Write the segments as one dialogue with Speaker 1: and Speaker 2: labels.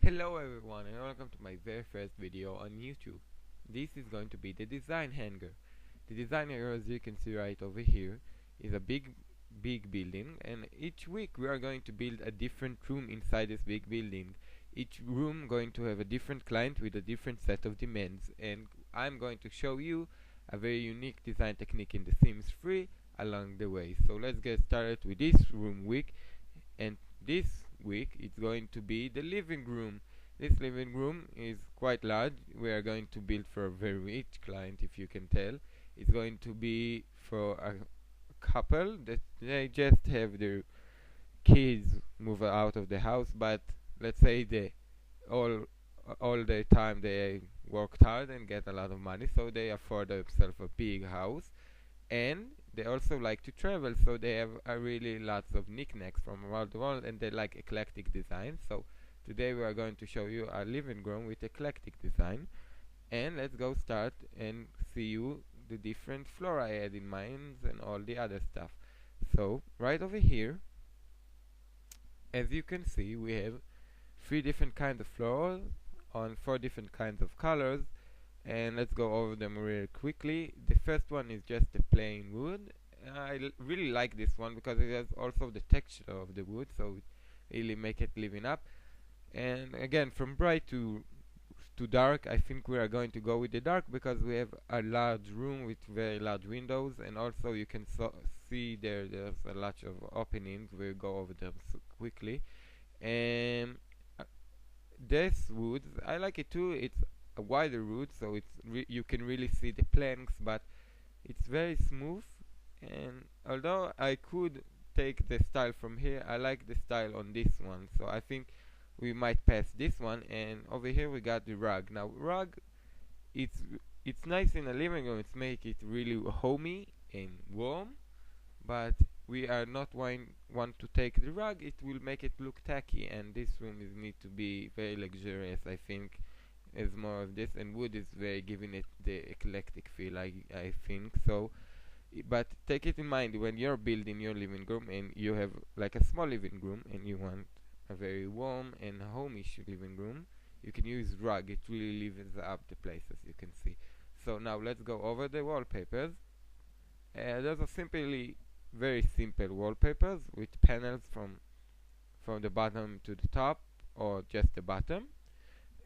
Speaker 1: Hello everyone and welcome to my very first video on YouTube. This is going to be the design hangar. The design hangar, as you can see right over here, is a big building, and each week we are going to build a different room inside this big building. Each room going to have a different client with a different set of demands, and I'm going to show you a very unique design technique in The Sims 3 along the way. So let's get started with this room week, and this week it's going to be the living room. This living room is quite large. We are going to build for a very rich client, if you can tell. It's going to be for a couple that they just have their kids move out of the house, but let's say they all all the time they worked hard and get a lot of money, so they afford themselves a big house, and they also like to travel, so they have a really lots of knickknacks from around the world, and they like eclectic design. So today we are going to show you a living room with eclectic design, and let's go start and see you the different floor I had in mind and all the other stuff. So right over here, as you can see, we have 3 different kinds of floors on 4 different kinds of colors, and let's go over them really quickly. The first one is just a plain wood. I really like this one because it has also the texture of the wood, so it really make it living up. And again, from bright to dark, I think we are going to go with the dark because we have a large room with very large windows, and also you can see there's a lot of openings. We'll go over them quickly. And uh, this wood, I like it too. It's a wider wood, so you can really see the planks, but it's very smooth. And although I could take the style from here, I like the style on this one, so I think we might pass this one. And over here we got the rug. Now rug, it's nice in a living room. It's make it really homey and warm, but we are not want to take the rug. It will make it look tacky, and this room is need to be very luxurious, I think, is more of this, and wood is very giving it the eclectic feel, I think so. But take it in mind when you're building your living room and you have like a small living room and you want a very warm and homish living room, you can use rug. It really lives up the place, as you can see. So now let's go over the wallpapers. Those are simply very simple wallpapers with panels from the bottom to the top, or just the bottom.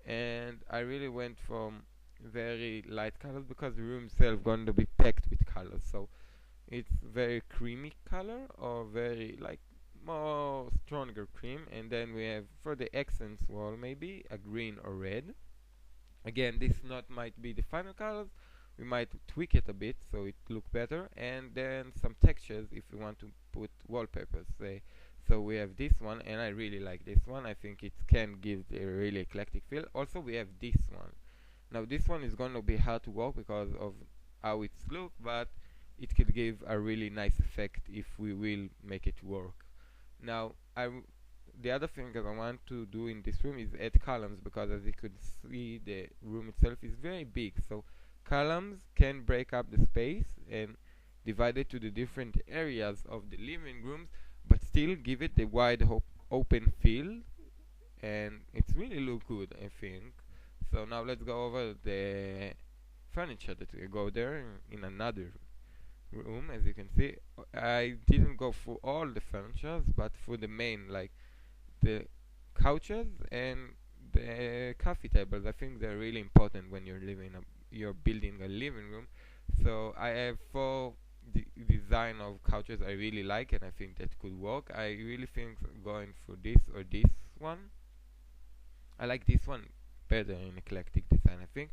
Speaker 1: And I really went from very light colors because the room itself going to be packed with colors. So it's very creamy color, or very like more stronger cream. And then we have for the accents wall maybe a green or red. Again, this not might be the final colors. We might tweak it a bit so it look better, and then some textures if we want to put wallpapers. So we have this one, and I really like this one. I think it can give a really eclectic feel. Also we have this one. Now this one is going to be hard to work because of how it's look, but it could give a really nice effect if we will make it work. Now the other thing that I want to do in this room is add columns, because as you could see the room itself is very big, so columns can break up the space and divide it to the different areas of the living rooms, but still give it the wide open feel, and it's really look good, I think. So now let's go over the furniture that will go there in another room. As you can see, I didn't go through all the furnitures, but for the main, like the couches and the coffee tables. I think they're really important when you're building a living room. So I have 4 design of couches I really like, and I think that could work. I really think going for this or this one. I like this one better in eclectic design, I think.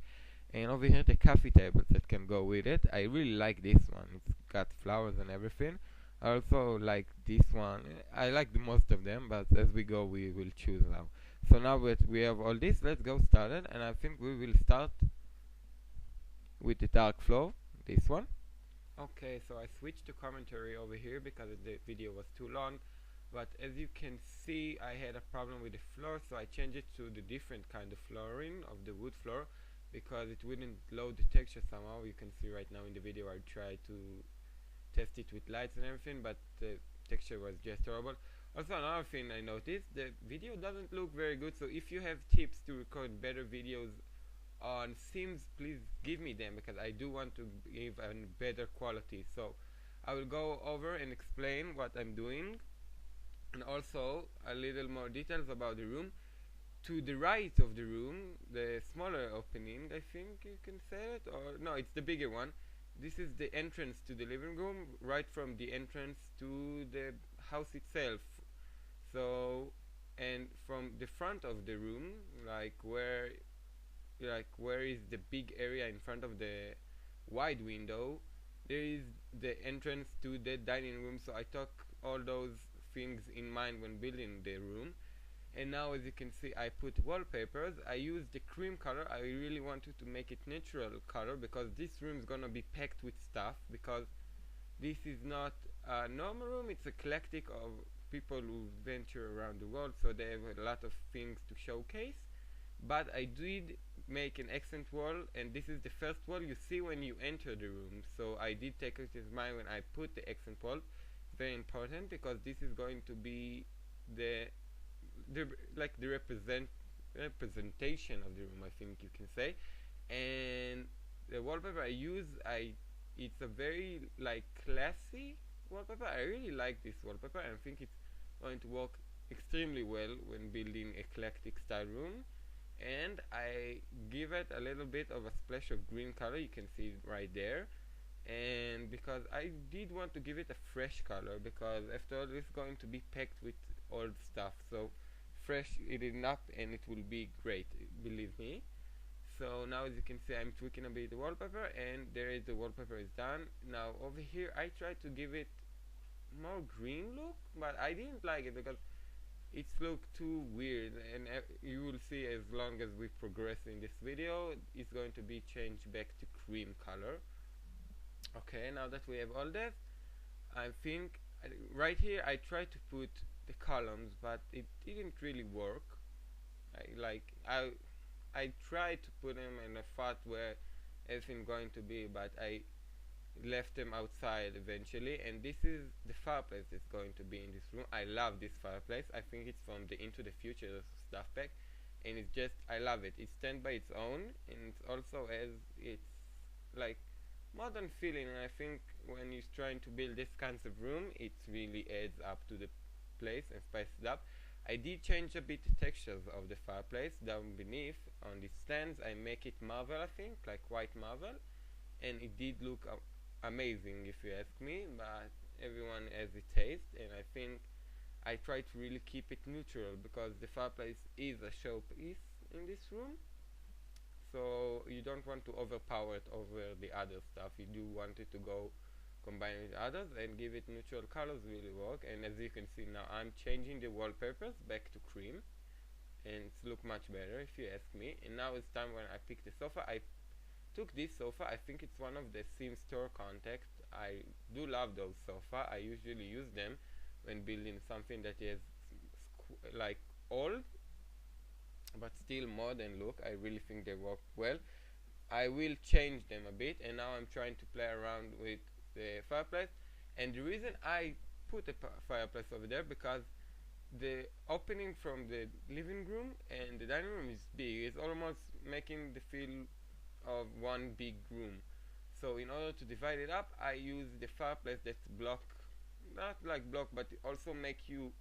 Speaker 1: And over here the coffee tables that can go with it, I really like this one. It's got flowers and everything. I also like this one. I like the most of them, but as we go we will choose now. So now that we have all this, let's go started, and I think we will start with the dark floor, this one. Okay, so I switched to commentary over here because the video was too long, but as you can see I had a problem with the floor, so I changed it to the different kind of flooring of the wood floor because it wouldn't load the texture somehow. You can see right now in the video I tried to test it with lights and everything, but the texture was just terrible. Also, another thing I noticed, the video doesn't look very good, so if you have tips to record better videos on themes, please give me them, because I do want to give a better quality. So I will go over and explain what I'm doing, and also a little more details about the room. To the right of the room, the smaller opening, I think you can say it, or no, it's the bigger one. This is the entrance to the living room, right from the entrance to the house itself. So, and from the front of the room, where is the big area in front of the wide window, there is the entrance to the dining room. So I took all those things in mind when building the room. And now, as you can see, I put wallpapers. I used the cream color. I really wanted to make it natural color, because this room is gonna be packed with stuff, because this is not a normal room, it's eclectic of people who venture around the world, so they have a lot of things to showcase. But I did make an accent wall, and this is the first wall you see when you enter the room. So I did take it in mind when I put the accent wall. Very important, because this is going to be the representation of the room, I think you can say. And the wallpaper I use, it's a very classy wallpaper. I really like this wallpaper, and I think it's going to work extremely well when building eclectic style room. And I give it a little bit of a splash of green color, you can see it right there. And because I did want to give it a fresh color, because after all it's going to be packed with old stuff, so fresh it up and it will be great, believe me. So now, as you can see, I'm tweaking a bit the wallpaper, and there is the wallpaper is done. Now over here I tried to give it more green look, but I didn't like it because it looked too weird, and you will see as long as we progress in this video, it's going to be changed back to cream color. Okay, now that we have all that, I think right here I tried to put the columns, but it didn't really work. I tried to put them in a spot where everything going to be, but I left them outside eventually. And this is the fireplace that's going to be in this room. I love this fireplace. I think it's from the Into the Future stuff pack, and it's just, I love it. It stands by its own, and it's also has its modern feeling, and I think when you're trying to build this kind of room, it really adds up to the place and spices it up. I did change a bit the textures of the fireplace down beneath on the stands. I make it marble, I think, like white marble, and it did look amazing if you ask me, but everyone has its taste, and I think I try to really keep it neutral, because the fireplace is a showpiece in this room. So you don't want to overpower it over the other stuff. You do want it to go combine with others, and give it neutral colors really work. And as you can see now, I'm changing the wallpapers back to cream, and it's look much better if you ask me. And now it's time when I pick the sofa. I took this sofa. I think it's one of the Sim Store contacts. I do love those sofa. I usually use them when building something that is old but still modern look. I really think they work well. I will change them a bit, and now I'm trying to play around with the fireplace. And the reason I put a fireplace over there, because the opening from the living room and the dining room is big. It's almost making the feel of one big room. So in order to divide it up, I use the fireplace that's not like block, but also make you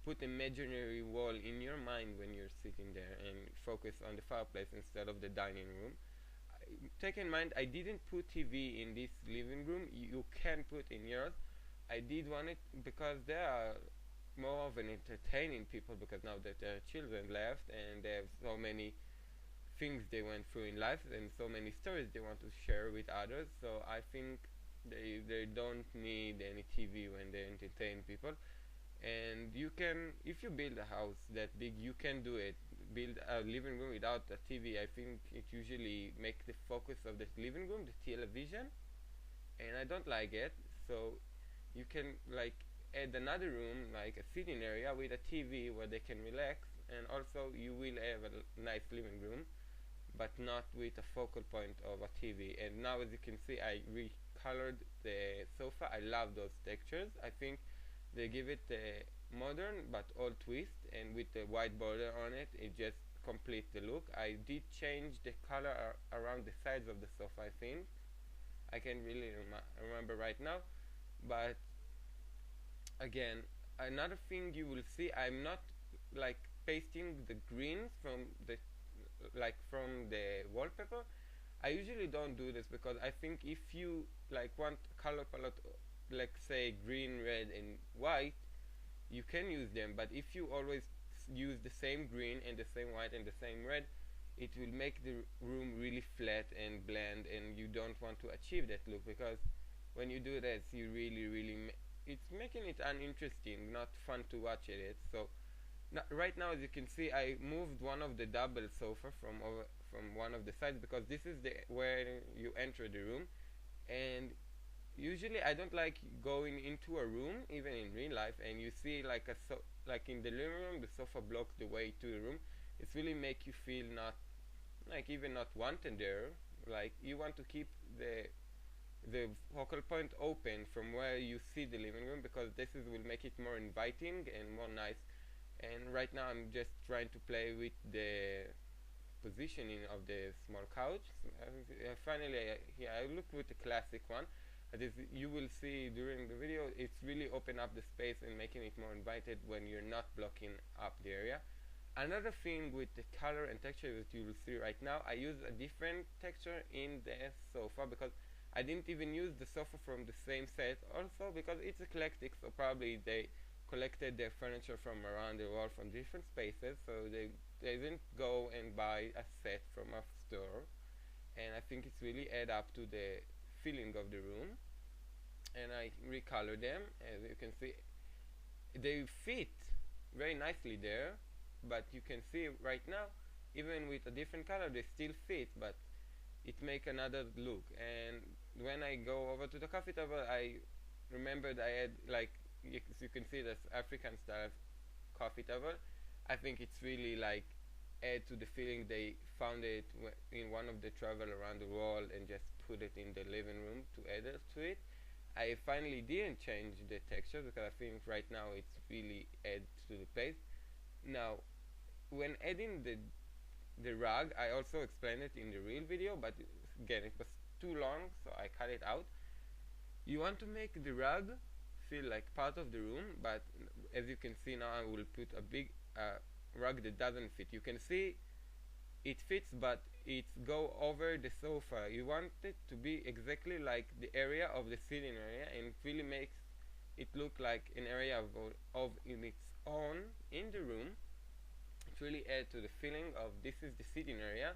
Speaker 1: put imaginary wall in your mind when you're sitting there, and focus on the fireplace instead of the dining room. Take in mind, I didn't put TV in this living room. You can put in yours. I did want it because they are more of an entertaining people, because now that their children left and they have so many things they went through in life and so many stories they want to share with others. So I think they don't need any TV when they entertain people. And you can, if you build a house that big, you can do it. Build a living room without a TV. I think it usually makes the focus of the living room the television, and I don't like it. So you can add another room, like a sitting area with a TV where they can relax, and also you will have a nice living room, but not with a focal point of a TV. And now, as you can see, I recolored the sofa. I love those textures. I think they give it modern but all twist, and with the white border on it, it just completes the look. I did change the color around the sides of the sofa, I think. I can't really remember right now, but again, another thing you will see, I'm not like pasting the greens from the wallpaper. I usually don't do this because I think if you like want color palette, like say green, red, and white, you can use them. But if you always use the same green and the same white and the same red, it will make the room really flat and bland, and you don't want to achieve that look, because when you do that, you really it's making it uninteresting, not fun to watch it. So right now, as you can see, I moved one of the double sofa from one of the sides, because this is the where you enter the room. And usually I don't like going into a room, even in real life, and you see like in the living room, the sofa blocks the way to the room. It's really make you feel not like even not wanted there. Like you want to keep the focal point open from where you see the living room, because will make it more inviting and more nice. And right now I'm just trying to play with the positioning of the small couch. Finally, here I look with the classic one. As you will see during the video, it's really open up the space and making it more invited when you're not blocking up the area. Another thing with the color and texture that you will see right now, I use a different texture in the sofa, because I didn't even use the sofa from the same set, also because it's eclectic, so probably they collected their furniture from around the world from different spaces, so they didn't go and buy a set from a store. And I think it's really add up to the feeling of the room. And I recolor them. As you can see, they fit very nicely there, but you can see right now, even with a different color, they still fit, but it make another look. And when I go over to the coffee table, I remembered I had, like, as you can see, this African style coffee table. I think it's really like add to the feeling. They found it in one of the travel around the world and just put it in the living room to add it to it. I finally didn't change the texture, because I think right now it's really add to the place. Now, when adding the rug, I also explained it in the real video, but again, it was too long, so I cut it out. You want to make the rug feel like part of the room, but as you can see now, I will put a big rug that doesn't fit. You can see it fits, but it's go over the sofa. You want it to be exactly like the area of the sitting area, and it really makes it look like an area of in its own in the room. It really adds to the feeling of this is the sitting area.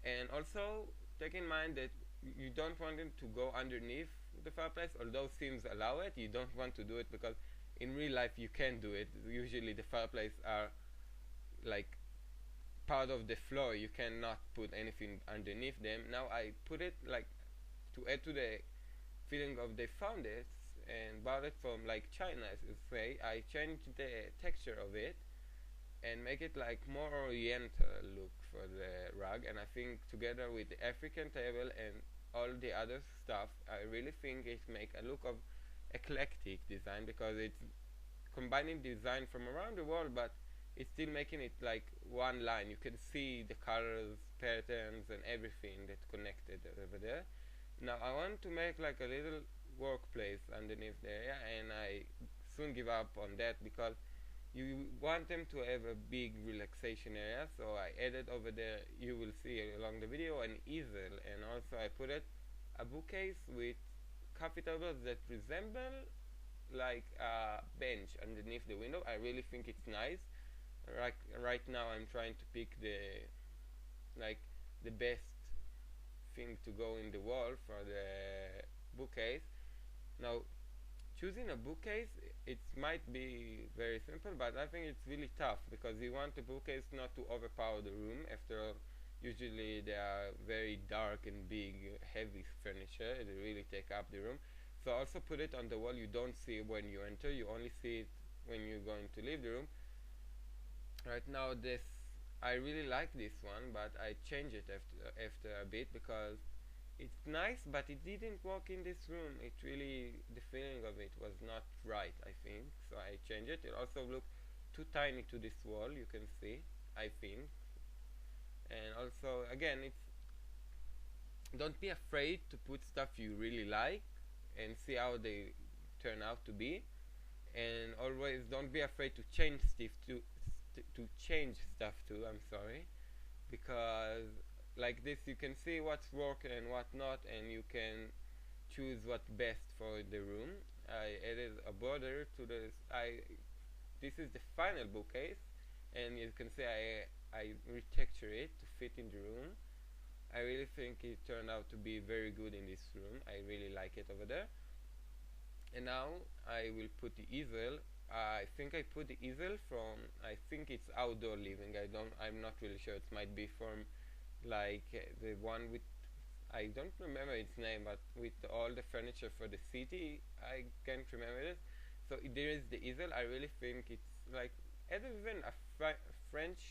Speaker 1: And also take in mind that you don't want it to go underneath the fireplace, although Sims allow it. You don't want to do it because in real life you can do it. Usually the fireplace are like part of the floor. You cannot put anything underneath them. Now I put it like to add to the feeling of they found it and bought it from like China, as you say. I changed the texture of it and make it like more oriental look for the rug, and I think together with the African table and all the other stuff, I really think it make a look of eclectic design, because it's combining design from around the world, but it's still making it like one line. You can see the colors, patterns, and everything that's connected over there. Now I want to make like a little workplace underneath the area, and I soon give up on that, because you want them to have a big relaxation area. So I added over there, you will see along the video, an easel, and also I put it a bookcase with coffee tables that resemble like a bench underneath the window. I really think it's nice. Right now I'm trying to pick the best thing to go in the wall for the bookcase. Now, choosing a bookcase, it might be very simple, but I think it's really tough, because you want the bookcase not to overpower the room. After all, usually they are very dark and big, heavy furniture. They really take up the room. So also put it on the wall. You don't see it when you enter. You only see it when you're going to leave the room. Right now, I really like this one, but I change it after a bit, because it's nice, but it didn't work in this room. It really, the feeling of it was not right, I think. So I changed it. It also looked too tiny to this wall, you can see, I think. And also, again, it's don't be afraid to put stuff you really like and see how they turn out to be. And always don't be afraid to change stuff to change stuff too. I'm sorry, because like this you can see what's working and what not, and you can choose what's best for the room. I added a border to this. This is the final bookcase, and you can see I retexture it to fit in the room. I really think it turned out to be very good in this room. I really like it over there. And now I will put the easel. I think I put the easel from, I think it's outdoor living. I'm not really sure. It might be from like the one with, I don't remember its name, but with all the furniture for the city, I can't remember it. So there is the easel. I really think it's like even a French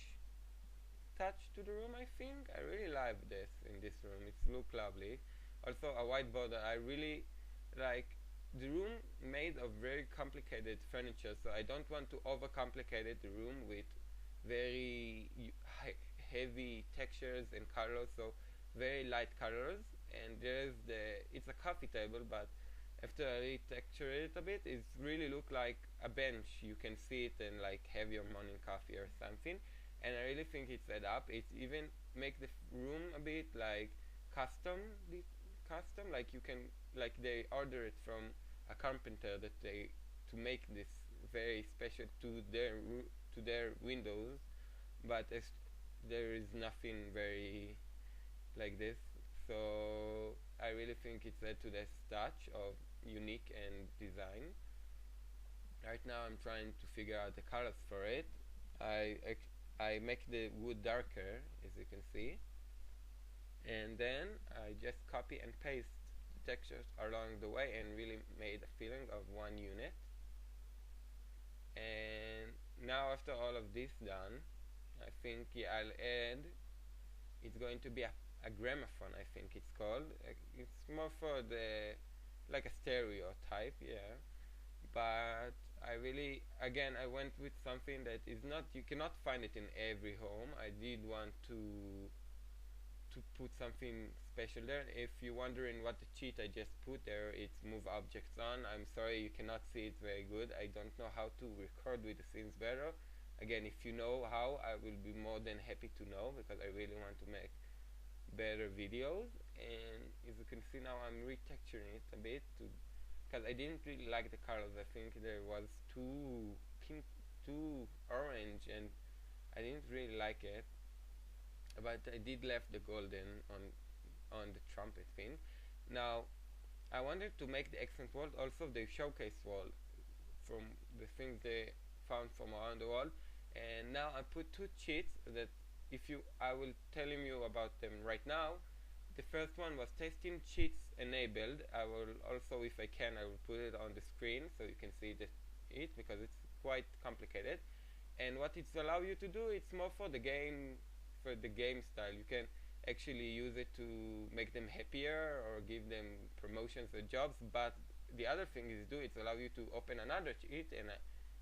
Speaker 1: touch to the room. I think I really love this in this room. It looks lovely. Also a white border. I really like the room made of very complicated furniture, so I don't want to overcomplicate the room with very heavy textures and colors, so very light colors. And there's it's a coffee table, but after I retexture it a bit, it really look like a bench. You can see it and like have your morning coffee or something. And I really think it's set up. It even make the room a bit like custom, like you can, like they order it from a carpenter that they to make this very special to their windows, but there is nothing very like this. So I really think it's led to this touch of unique and design. Right now I'm trying to figure out the colors for it. I make the wood darker, as you can see, and then I just copy and paste the textures along the way and really made a feeling of one unit. And now after all of this done, I think I'll add, it's going to be a gramophone, I think it's called. It's more for the, like a stereo type, yeah. But I really, again, I went with something that is not, you cannot find it in every home. I did want to put something special there. If you're wondering what the cheat I just put there, it's move objects on. I'm sorry you cannot see it very good. I don't know how to record with the scenes better. Again, if you know how, I will be more than happy to know, because I really want to make better videos. And as you can see now, I'm retexturing it a bit because I didn't really like the colors. I think there was too pink, too orange, and I didn't really like it. But I did left the golden on the trumpet thing. Now I wanted to make the accent wall also the showcase wall from the things they found from around the world. And now I put two cheats that I will tell you about them right now. The first one was testing cheats enabled. I will also, if I can, I will put it on the screen so you can see it because it's quite complicated. And what it's allow you to do, it's more for the game style. You can actually use it to make them happier or give them promotions or jobs. But the other thing is it's allow you to open another cheat, and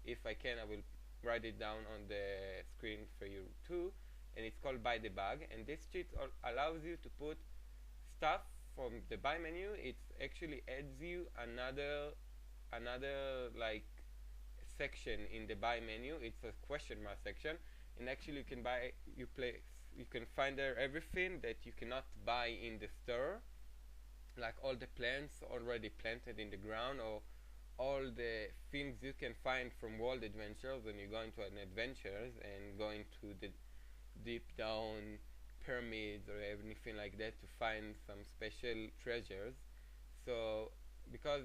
Speaker 1: if I can, I will write it down on the screen for you too. And it's called buy the bag, and this cheat allows you to put stuff from the buy menu. It actually adds you another like section in the buy menu. It's a question mark section, and actually you can find there everything that you cannot buy in the store, like all the plants already planted in the ground, or all the things you can find from World Adventures when you're going to an adventures and going to the deep down pyramids or anything like that to find some special treasures. So because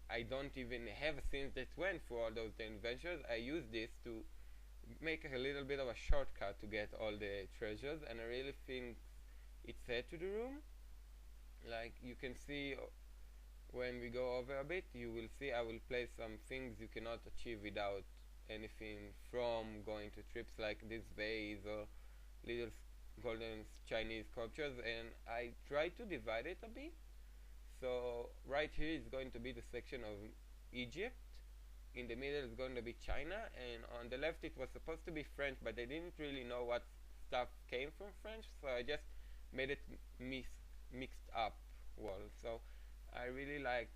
Speaker 1: I don't even have scenes that went through all those adventures, I use this to make a little bit of a shortcut to get all the treasures, and I really think it's set to the room. Like you can see when we go over a bit, you will see I will place some things you cannot achieve without anything from going to trips, like this vase or little golden Chinese sculptures, and I try to divide it a bit. So right here is going to be the section of Egypt, in the middle is going to be China, and on the left it was supposed to be French, but I didn't really know what stuff came from French, so I just made it mixed up wall. So I really like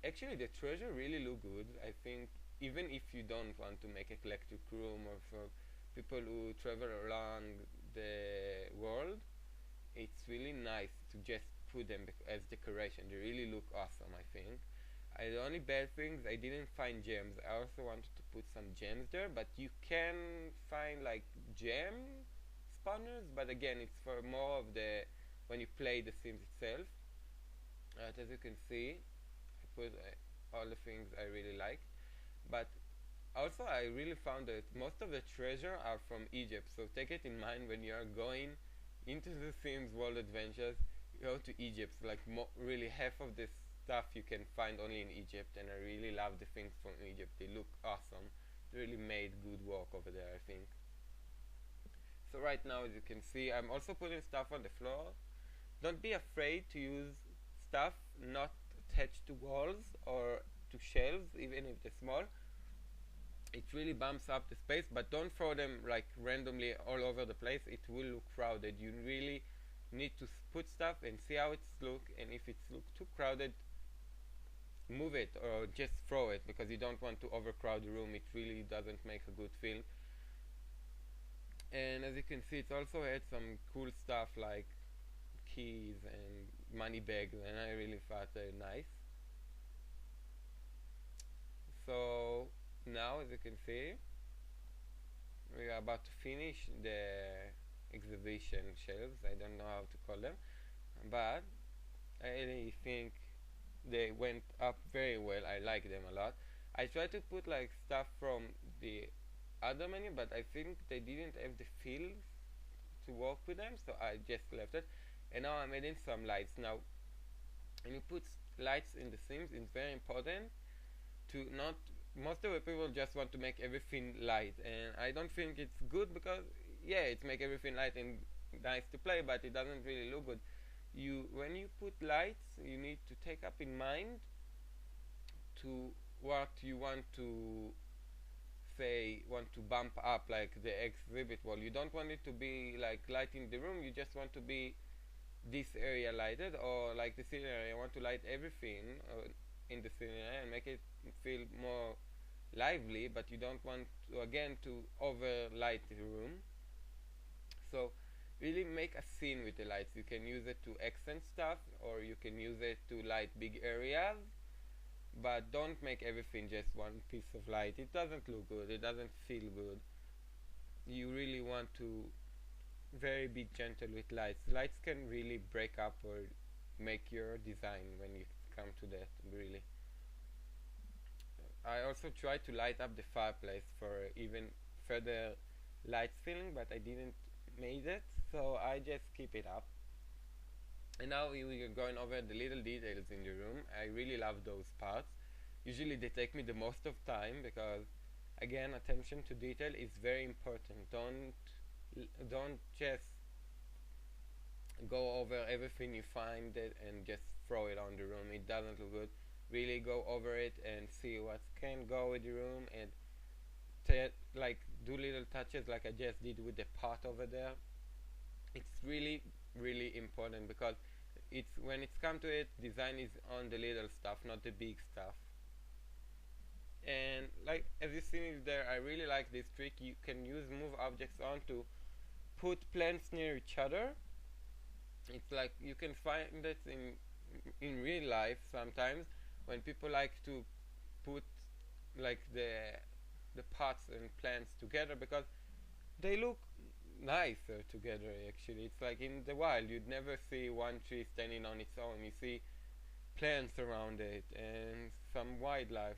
Speaker 1: actually the treasure really look good. I think even if you don't want to make a collector's room, or for people who travel around the world, it's really nice to just put them as decoration. They really look awesome, I think. The only bad things, I didn't find gems. I also wanted to put some gems there, but you can find like gem spawners, but again, it's for more of the when you play the Sims itself. As you can see, I put all the things I really like, but also I really found that most of the treasure are from Egypt, so take it in mind when you are going into the Sims World Adventures. Go to Egypt, like really half of this stuff you can find only in Egypt, and I really love the things from Egypt. They look awesome. They really made good work over there, I think. So right now, as you can see, I'm also putting stuff on the floor. Don't be afraid to use stuff not attached to walls or to shelves, even if they're small. It really bumps up the space, but don't throw them like randomly all over the place. It will look crowded. You really need to put stuff and see how it's look, and if it's look too crowded, move it or just throw it, because you don't want to overcrowd the room. It really doesn't make a good feel. And as you can see, it also had some cool stuff like keys and money bags, and I really thought they're nice. So now, as you can see, we are about to finish the exhibition shelves. I don't know how to call them, but I really think they went up very well. I like them a lot. I tried to put like stuff from the other menu, but I think they didn't have the feel to work with them, so I just left it. And now I'm adding some lights. Now, when you put lights in the Sims, it's very important to not. Most of the people just want to make everything light, and I don't think it's good, because yeah, it's make everything light and nice to play, but it doesn't really look good. When you put lights, you need to take up in mind to what you want to bump up, like the exhibit wall. You don't want it to be like lighting the room. You just want to be this area lighted, or like the ceiling area. You want to light everything in the ceiling area and make it feel more lively, but you don't want to, again, to over light the room. So really make a scene with the lights. You can use it to accent stuff, or you can use it to light big areas, but don't make everything just one piece of light. It doesn't look good. It doesn't feel good. You really want to be gentle with lights. Lights can really break up or make your design when you come to that, really. I also tried to light up the fireplace for even further light feeling, but I didn't made it, so I just keep it up. And now we are going over the little details in the room. I really love those parts. Usually they take me the most of time, because again, attention to detail is very important. Don't just go over everything you find it and just throw it on the room. It doesn't look good. Really go over it and see what can go with the room, and like do little touches like I just did with the pot over there. It's really important, because it's when it's come to it, design is on the little stuff, not the big stuff. And like as you see there, I really like this trick. You can use move objects on to put plants near each other. It's like you can find it in real life sometimes, when people like to put like the pots and plants together, because they look nicer together. Actually, it's like in the wild you'd never see one tree standing on its own. You see plants around it and some wildlife,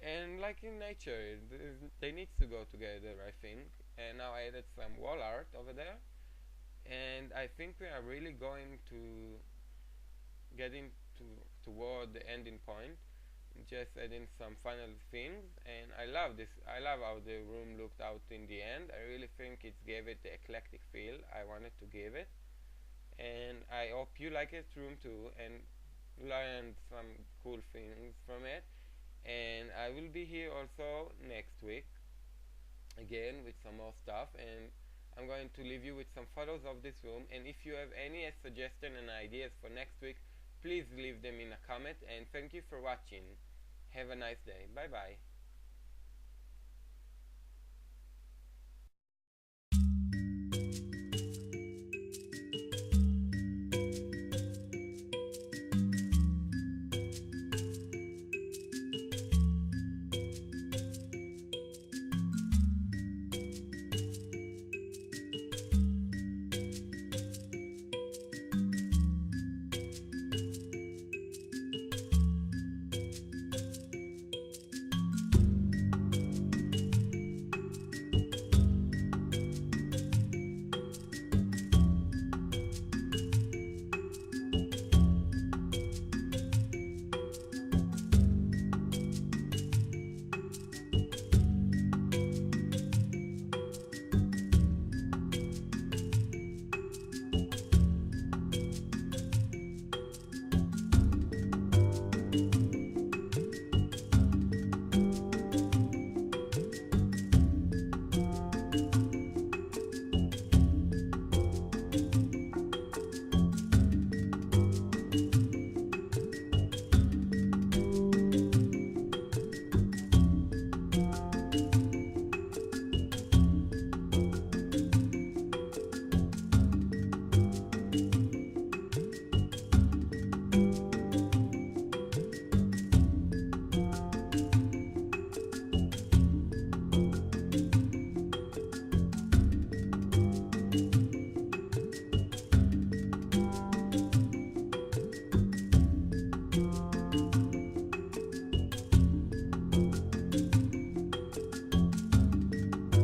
Speaker 1: and like in nature, they need to go together, I think. And now I added some wall art over there, and I think we are really going to get into toward the ending point. just adding some final things, and I love this. I love how the room looked out in the end. I really think it gave it the eclectic feel I wanted to give it, and I hope you like this room too and learned some cool things from it. And I will be here also next week again with some more stuff, and I'm going to leave you with some photos of this room, and if you have any suggestions and ideas for next week, please leave them in a comment, and thank you for watching. Have a nice day. Bye bye.